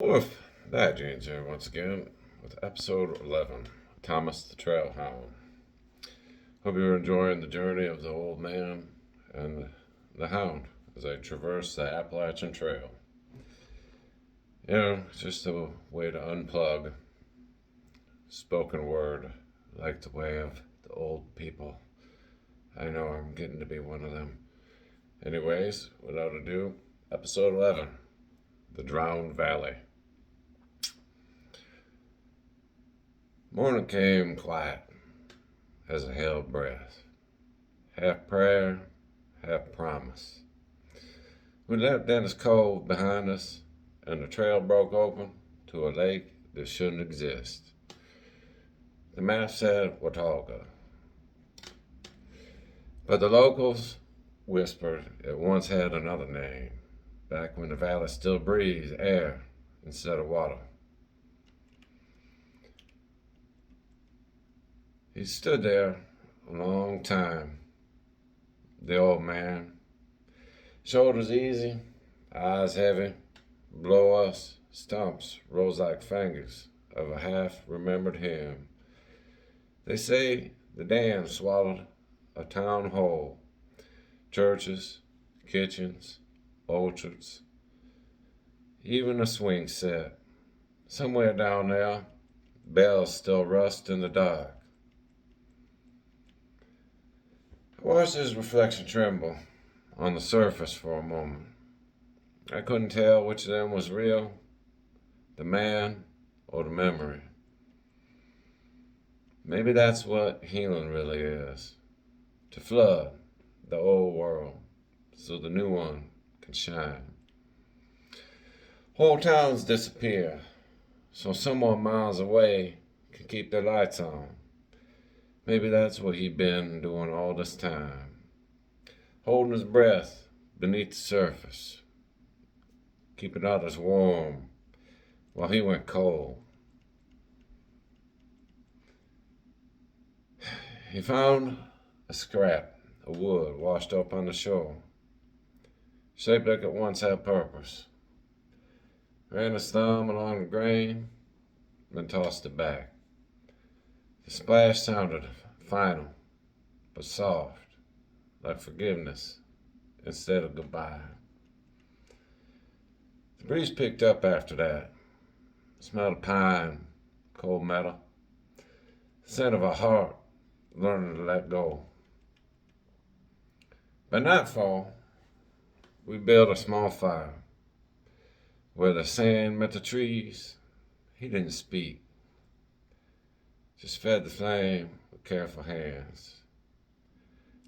Woof, Diogenes here once again with episode 11, Thomas the Trailhound. Hope you're enjoying the journey of the old man and the hound as I traverse the Appalachian Trail. You know, it's just a way to unplug spoken word like the way of the old people. I know I'm getting to be one of them. Anyways, without ado, episode 11, The Drowned Valley. Morning came quiet as I held breath, half prayer, half promise. We left Dennis Cove behind us, and the trail broke open to a lake that shouldn't exist. The map said Watauga, but the locals whispered it once had another name, back when the valley still breathed air instead of water. He stood there a long time, the old man. Shoulders easy, eyes heavy, below us, stumps rose like fingers of a half-remembered hymn. They say the dam swallowed a town whole, churches, kitchens, orchards, even a swing set. Somewhere down there, bells still rust in the dark. I watched his reflection tremble on the surface for a moment. I couldn't tell which of them was real, the man or the memory. Maybe that's what healing really is, to flood the old world so the new one can shine. Whole towns disappear so someone miles away can keep their lights on. Maybe that's what he'd been doing all this time, holding his breath beneath the surface, keeping others warm while he went cold. He found a scrap of wood washed up on the shore, shaped like it once had purpose. Ran his thumb along the grain, then tossed it back. The splash sounded final, but soft, like forgiveness instead of goodbye. The breeze picked up after that. Smelled of pine, cold metal, the scent of a heart learning to let go. By nightfall, we built a small fire. Where the sand met the trees, he didn't speak. Just fed the flame with careful hands,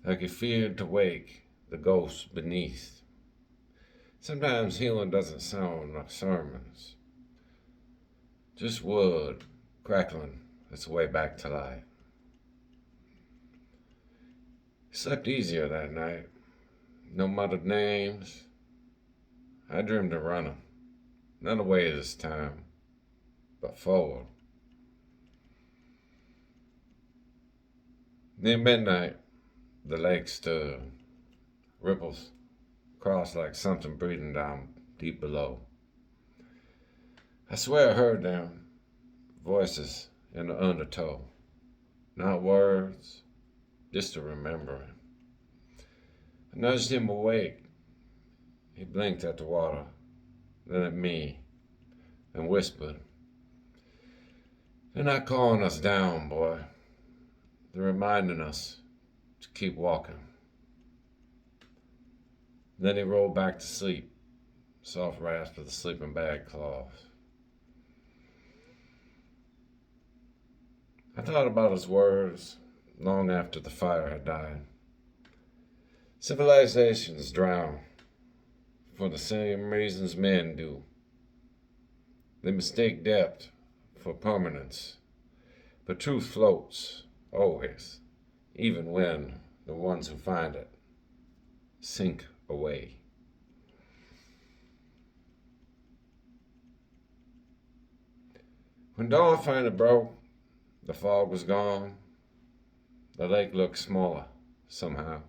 like he feared to wake the ghosts beneath. Sometimes healing doesn't sound like sermons, just wood crackling its way back to life. He slept easier that night. No muttered names. I dreamed of running, not away this time, but forward. Near midnight, the lake stood. Ripples crossed like something breathing down deep below. I swear I heard them, voices in the undertow. Not words, just a remembering. I nudged him awake. He blinked at the water, then at me, and whispered, "They're not calling us down, boy. They're reminding us to keep walking." Then he rolled back to sleep, soft rasp of the sleeping bag cloth. I thought about his words long after the fire had died. Civilizations drown for the same reasons men do. They mistake depth for permanence, but truth floats. Always, even when the ones who find it sink away. When dawn finally broke, the fog was gone. The lake looked smaller somehow.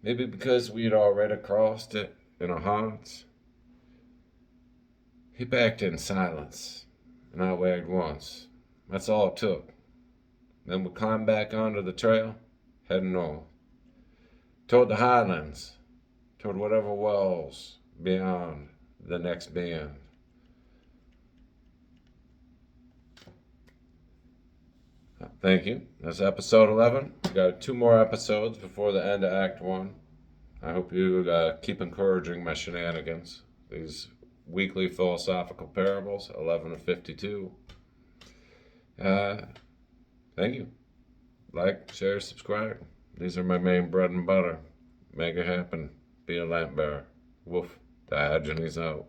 Maybe because we had already crossed it in our hearts. He backed in silence, and I wagged once. That's all it took. Then we climbed back onto the trail, heading north, toward the highlands, toward whatever wells beyond the next bend. Thank you. That's episode 11. We got 2 more episodes before the end of Act 1. I hope you keep encouraging my shenanigans. These weekly philosophical parables, 11 of 52. Thank you. Like, share, subscribe. These are my main bread and butter. Make it happen. Be a lamp bearer. Woof. Diogenes out.